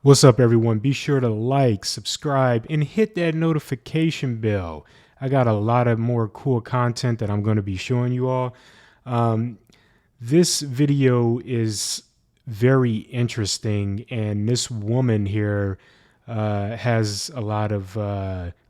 What's up, everyone? Be sure to like, subscribe, and hit that notification bell. I got a lot of more cool content that I'm going to be showing you all. Um, this video is very interesting, and this woman here has a lot of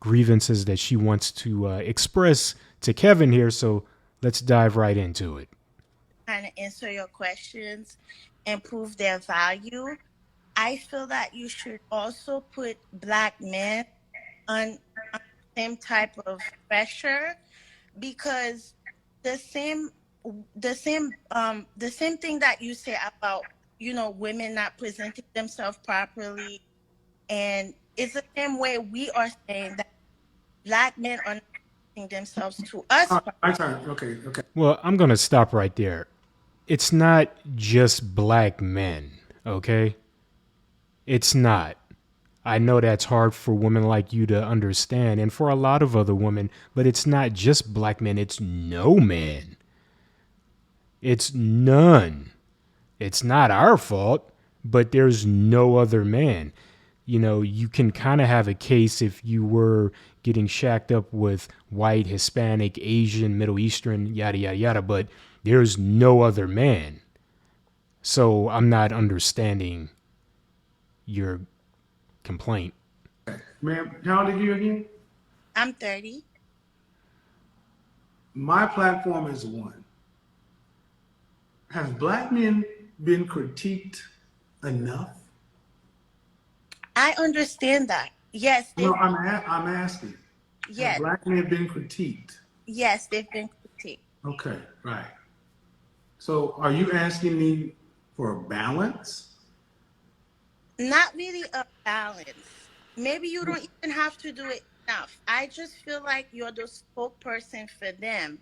grievances that she wants to express to Kevin here. So let's dive right into it. Kind of answer your questions and prove their value. I feel that you should also put black men on the same type of pressure because the same the same thing that you say about women not presenting themselves properly, and it's the same way we are saying that black men are not presenting themselves to us My turn. Okay. Well, I'm going to stop right there. It's not just black men, okay? It's not. I know that's hard for women like you to understand and for a lot of other women, but it's not just black men, it's no man. It's none. It's not our fault, but there's no other man. You know, you can kind of have a case if you were getting shacked up with white, Hispanic, Asian, Middle Eastern, yada, yada, yada, but there's no other man. So I'm not understanding your complaint. Ma'am, how old are you again? I'm 30. My platform is one. Have black men been critiqued enough? I understand that. Yes, No, they've I'm asking. Have yes, black men been critiqued? yes, they've been critiqued. Okay, right. So are you asking me for a balance? Not really a balance. Maybe you don't even have to do it enough. I just feel like you're the spokesperson for them.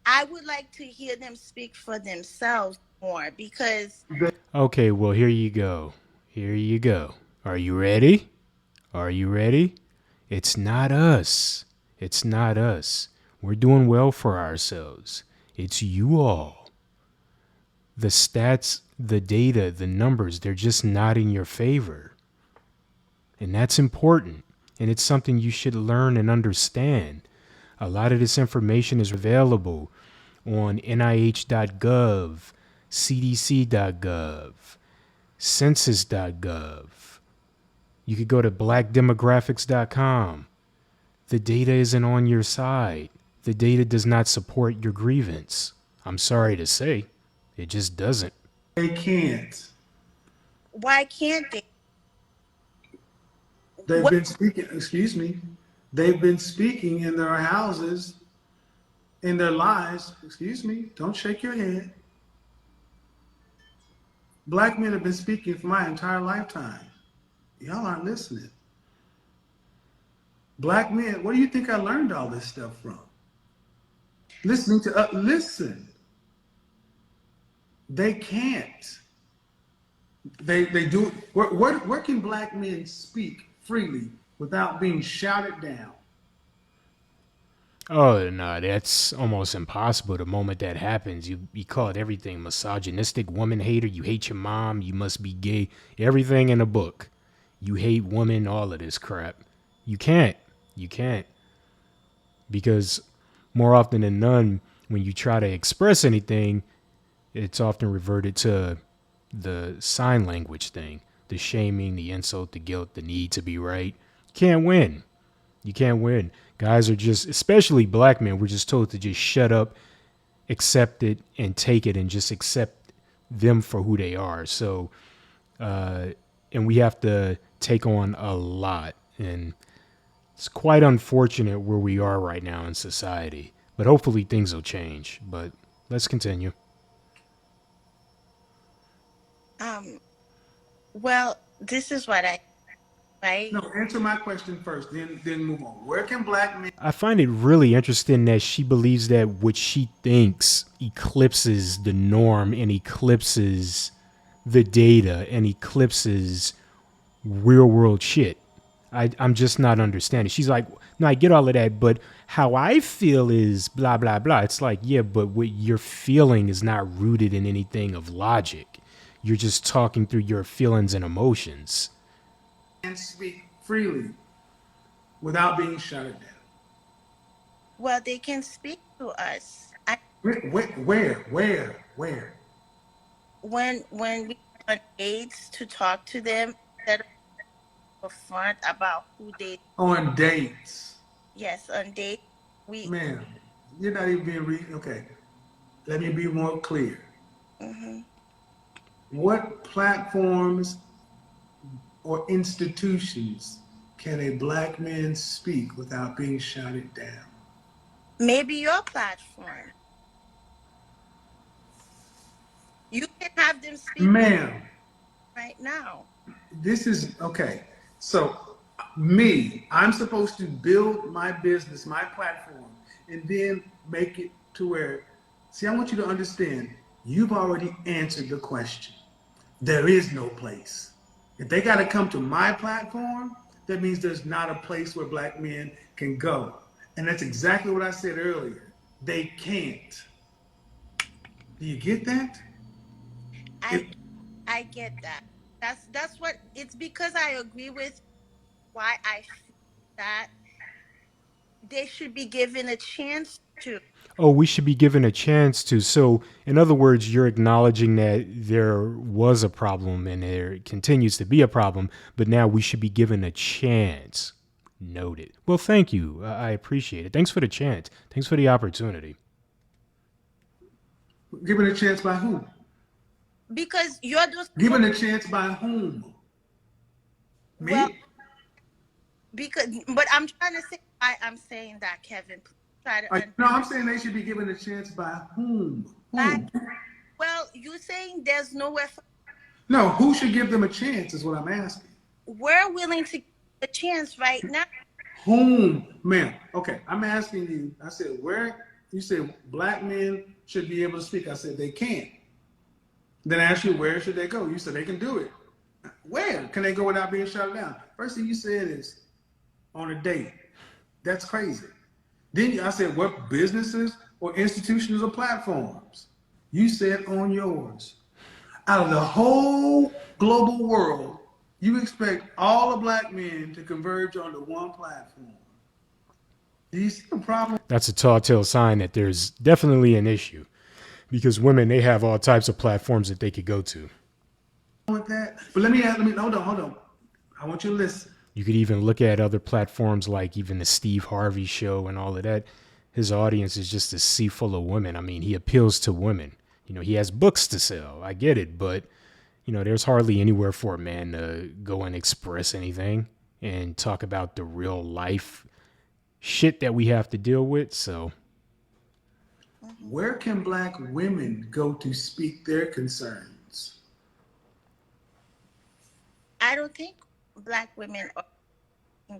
I would like to hear them speak for themselves more because Okay, well, here you go. Here you go. Are you ready? Are you ready? It's not us. It's not us. We're doing well for ourselves. It's you all. The stats, the data, the numbers, they're just not in your favor. And that's important. And it's something you should learn and understand. A lot of this information is available on NIH.gov, CDC.gov, census.gov. You could go to blackdemographics.com. The data isn't on your side. The data does not support your grievance. I'm sorry to say, it just doesn't. They can't. why can't they? They've What been speaking, excuse me, they've been speaking in their houses, in their lives, excuse me, don't shake your head. Black men have been speaking for my entire lifetime. Y'all aren't listening. Black men, where do you think I learned all this stuff from? Listening to, listen. They can't. They do. Where can black men speak freely without being shouted down? Oh no, that's almost impossible. The moment that happens, you call it everything: misogynistic, woman hater. You hate your mom. You must be gay. Everything in the book. You hate women. All of this crap. You can't. You can't because more often than none, when you try to express anything, it's often reverted to the sign language thing: the shaming, the insult, the guilt, the need to be right. You can't win. You can't win. Guys are just, especially black men, we're just told to just shut up, accept it, and take it, and just accept them for who they are. So, and we have to take on a lot. And it's quite unfortunate where we are right now in society. But hopefully things will change. But let's continue. um well, this is what I right? No, answer my question first, then move on. Where can black men? I find it really interesting that she believes that what she thinks eclipses the norm and eclipses the data and eclipses real world shit. I'm just not understanding. She's like, no, I get all of that, but how I feel is blah, blah, blah. It's like, yeah, but what you're feeling is not rooted in anything of logic. You're just talking through your feelings and emotions. and speak freely without being shouted down. Well, they can speak to us. Where? When we are on dates to talk to them instead of upfront about who they. On dates. Yes, on dates we. Man, you're not even being okay. Let me be more clear. Mhm. What platforms or institutions can a black man speak without being shouted down? Maybe your platform. You can have them speak with Ma'am, right now. this is okay. So, me, I'm supposed to build my business, my platform, and then make it to where, see, I want you to understand, you've already answered the question. There is no place. If they got to come to my platform, that means there's not a place where black men can go. And that's exactly what I said earlier. They can't. Do you get that? I It, I get that. That's what it's because I agree with why I feel that they should be given a chance to. Oh, we should be given a chance to. So, in other words, you're acknowledging that there was a problem and there continues to be a problem, but now we should be given a chance. Noted. Well, thank you. I appreciate it. Thanks for the chance. Thanks for the opportunity. given a chance by who? Because you're just Given a chance by whom? well, Me? because but I'm trying to say why I'm saying that, Kevin. Please try to No, I'm saying they should be given a chance by whom? understand. Whom? Well, you saying there's nowhere for No, who should give them a chance is what I'm asking. we're willing to give a chance right now. Whom, ma'am? Okay, I'm asking you. I said, where? You said black men should be able to speak. I said they can't. Then I asked you, where should they go? You said they can do it. Where can they go without being shut down? First thing you said is on a date. That's crazy. Then I said, what businesses or institutions or platforms? You said on yours. Out of the whole global world, you expect all the black men to converge onto one platform. Do you see the problem That's a tall tale sign that there's definitely an issue because women, they have all types of platforms that they could go to. with that? But hold on. I want you to listen. You could even look at other platforms like even the Steve Harvey show and all of that. His audience is just a sea full of women. I mean, he appeals to women. You know, he has books to sell. I get it, but you know, there's hardly anywhere for a man to go and express anything and talk about the real life shit that we have to deal with. So, Where can black women go to speak their concerns? I don't think black women are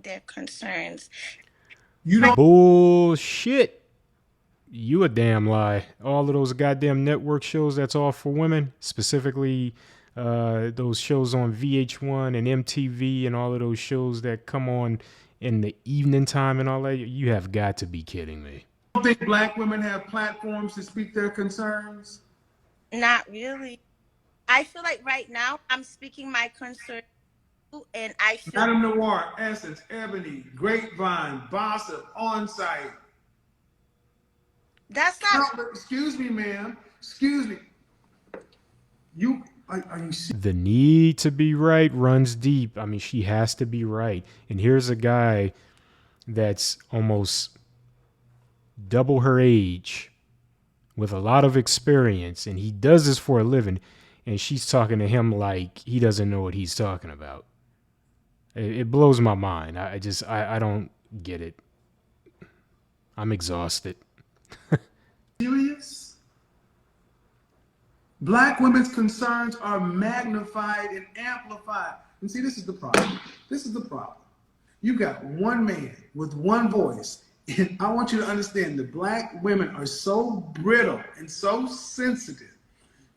their concerns. You Right. don't bullshit. You a damn lie. All of those goddamn network shows that's all for women, specifically those shows on VH1 and MTV and all of those shows that come on in the evening time and all that. You have got to be kidding me. think black women have platforms to speak their concerns? Not really. I feel like right now I'm speaking my concern too, and I feel Madame Noir, Essence, Ebony, Grapevine, Gossip, Onsite. that's not Excuse me, ma'am. Excuse me. You are you serious? The need to be right runs deep. I mean, she has to be right. And here's a guy that's almost double her age with a lot of experience, and he does this for a living, and she's talking to him like he doesn't know what he's talking about. It blows my mind. I don't get it. I'm exhausted. Black women's concerns are magnified and amplified. And see, this is the problem. This is the problem. You got one man with one voice. And I want you to understand that black women are so brittle and so sensitive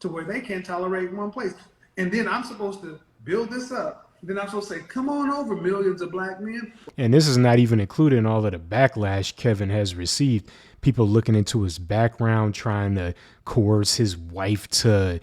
to where they can't tolerate one place. And then I'm supposed to build this up. Then I'm supposed to say, come on over, millions of black men. And this is not even including all of the backlash Kevin has received. People looking into his background, trying to coerce his wife to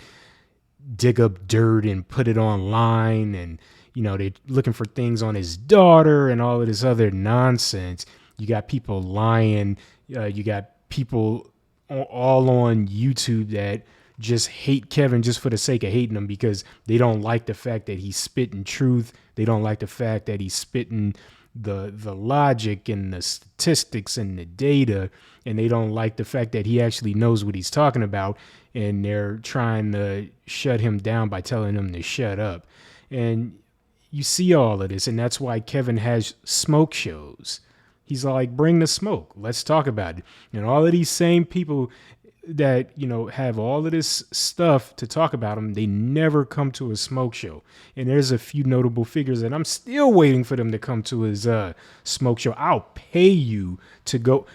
dig up dirt and put it online. And, they're looking for things on his daughter and all of this other nonsense. You got people lying. You got people all on YouTube that just hate Kevin just for the sake of hating him because they don't like the fact that he's spitting truth. They don't like the fact that he's spitting the logic and the statistics and the data, and they don't like the fact that he actually knows what he's talking about, and they're trying to shut him down by telling him to shut up. And you see all of this, and that's why Kevin has smoke shows. He's like, bring the smoke. Let's talk about it. And all of these same people that, have all of this stuff to talk about him, they never come to a smoke show. And there's a few notable figures, and I'm still waiting for them to come to his smoke show. I'll pay you to go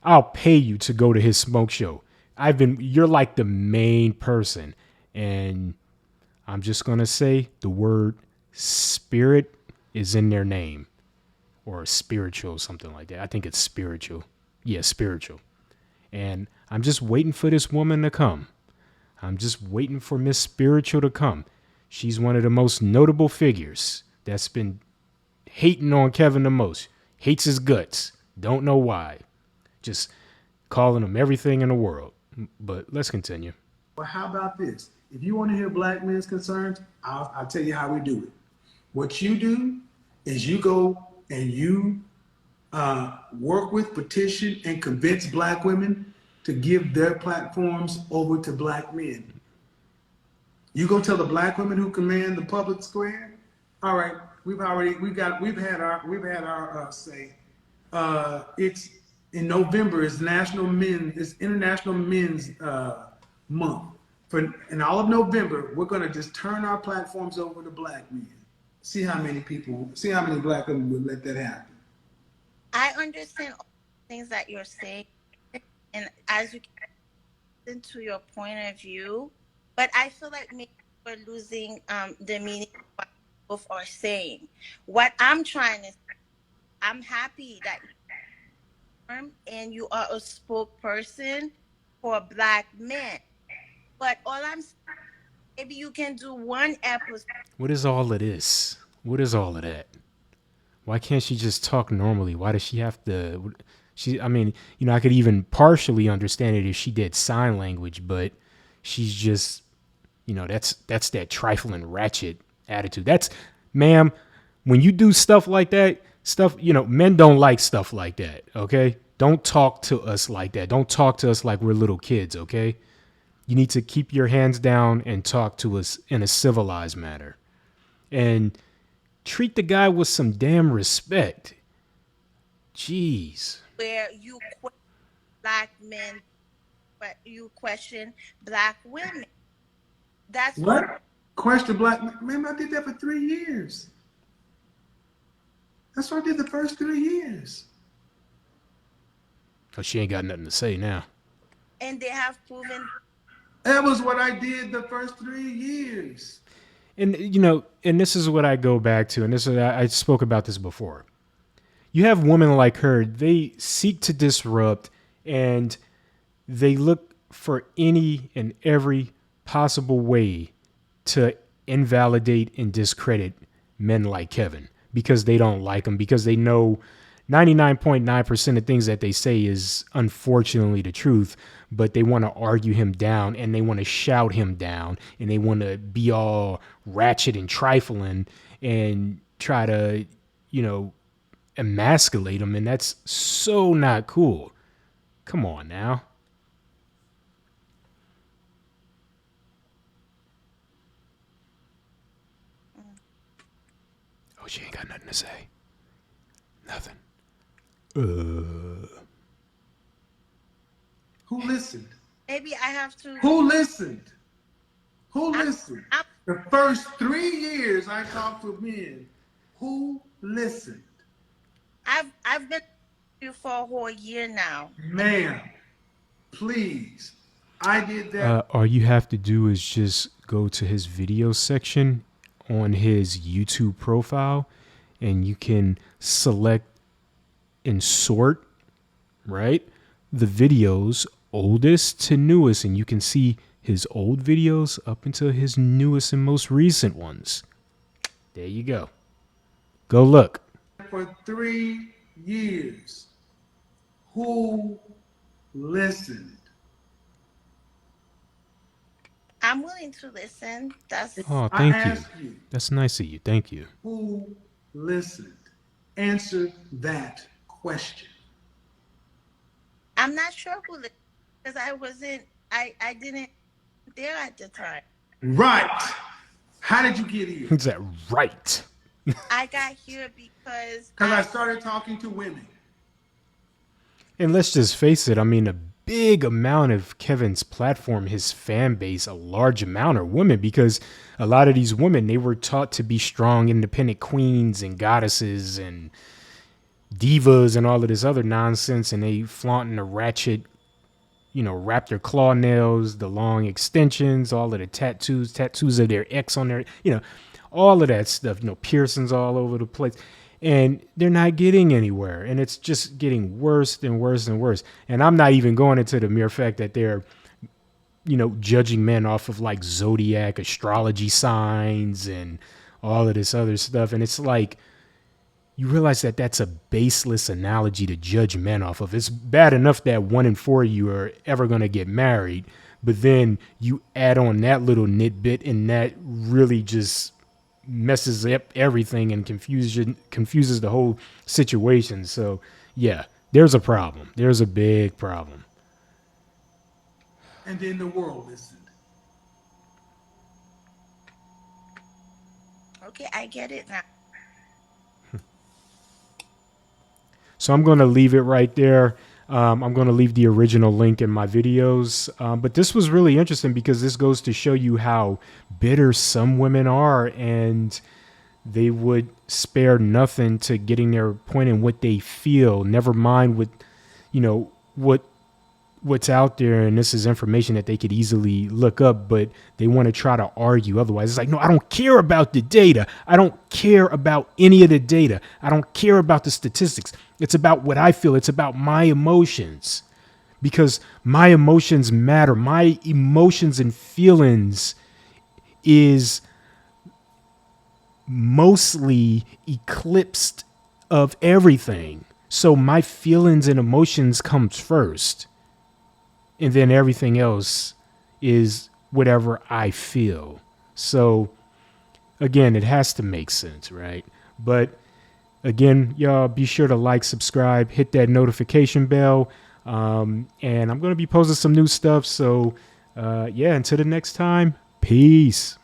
to his smoke show. You're like the main person. And I'm just going to say the word spirit is in their name, or spiritual, something like that. I think it's spiritual. Yeah, spiritual. And I'm just waiting for this woman to come. I'm just waiting for Miss Spiritual to come. She's one of the most notable figures that's been hating on Kevin the most. Hates his guts. Don't know why. Just calling him everything in the world. But let's continue. Well, how about this? If you want to hear black men's concerns, I'll tell you how we do it. What you do is you go and you work with, petition, and convince black women to give their platforms over to black men. You go tell the black women who command the public square, all right, we've had our say. It's in November is International Men's Month. In all of November, we're gonna just turn our platforms over to black men. See how many black women would let that happen. I understand all the things that you're saying, and as you can listen to your point of view, but I feel like maybe we're losing the meaning of what both are saying. What I'm trying to say, I'm happy that you're and you are a spokesperson for black men. But all I'm saying, maybe you can do one episode. What is all of this? What is all of that? Why can't she just talk normally? Why does she have to? I could even partially understand it if she did sign language, but she's just, that's that trifling ratchet attitude. Ma'am, when you do stuff like that, men don't like stuff like that, okay? Don't talk to us like that. Don't talk to us like we're little kids, okay? You need to keep your hands down and talk to us in a civilized manner. And treat the guy with some damn respect. Jeez. Where you question black men, but you question black women. That's what? Question black men? I did that for 3 years. That's what I did the first 3 years. Oh, she ain't got nothing to say now. And they have proven that was what I did the first 3 years. And, and this is what I go back to, and this is, I spoke about this before. You have women like her, they seek to disrupt, and they look for any and every possible way to invalidate and discredit men like Kevin because they don't like him, because they know 99.9% of things that they say is unfortunately the truth, but they want to argue him down and they want to shout him down and they want to be all ratchet and trifling and try to, emasculate him. And that's so not cool. Come on now. Oh, she ain't got nothing to say. Nothing. Who listened? Maybe I have to. Who listened? The first 3 years I talked to men. Who listened? I've been you for a whole year now. Ma'am, please. I did that. All you have to do is just go to his video section on his YouTube profile, and you can select and sort, right, the videos oldest to newest, and you can see his old videos up until his newest and most recent ones. There you go. Go look. For 3 years. Who listened? I'm willing to listen. That's Oh, I thank you. ask you, That's nice of you. Thank you. who listened? Answer that question. I'm not sure who listened because I didn't there at the time. Right. How did you get here? Is that right? I got here because Because I started talking to women. And let's just face it. I mean, a big amount of Kevin's platform, his fan base, a large amount are women because a lot of these women, they were taught to be strong, independent queens and goddesses and divas and all of this other nonsense. And they flaunting the ratchet, raptor claw nails, the long extensions, all of the tattoos of their ex on their, all of that stuff, piercings all over the place. And they're not getting anywhere. And it's just getting worse and worse and worse. And I'm not even going into the mere fact that they're, judging men off of like zodiac astrology signs and all of this other stuff. And it's like, you realize that that's a baseless analogy to judge men off of. It's bad enough that 1 in 4 of you are ever going to get married, but then you add on that little nitbit and that really just messes up everything and confuses the whole situation. So yeah, there's a problem. There's a big problem. And then the world listened. okay, I get it now. So I'm going to leave it right there. I'm going to leave the original link in my videos. But this was really interesting because this goes to show you how bitter some women are, and they would spare nothing to getting their point in what they feel. Never mind what's out there, and this is information that they could easily look up, but they want to try to argue otherwise. It's like, no, I don't care about the data. I don't care about any of the data. I don't care about the statistics. It's about what I feel. It's about my emotions, because my emotions matter. My emotions and feelings is mostly eclipsed of everything. So my feelings and emotions comes first, and then everything else is whatever I feel. So again, it has to make sense, right? But again, y'all be sure to like, subscribe, hit that notification bell. And I'm going to be posting some new stuff. So yeah, until the next time, peace.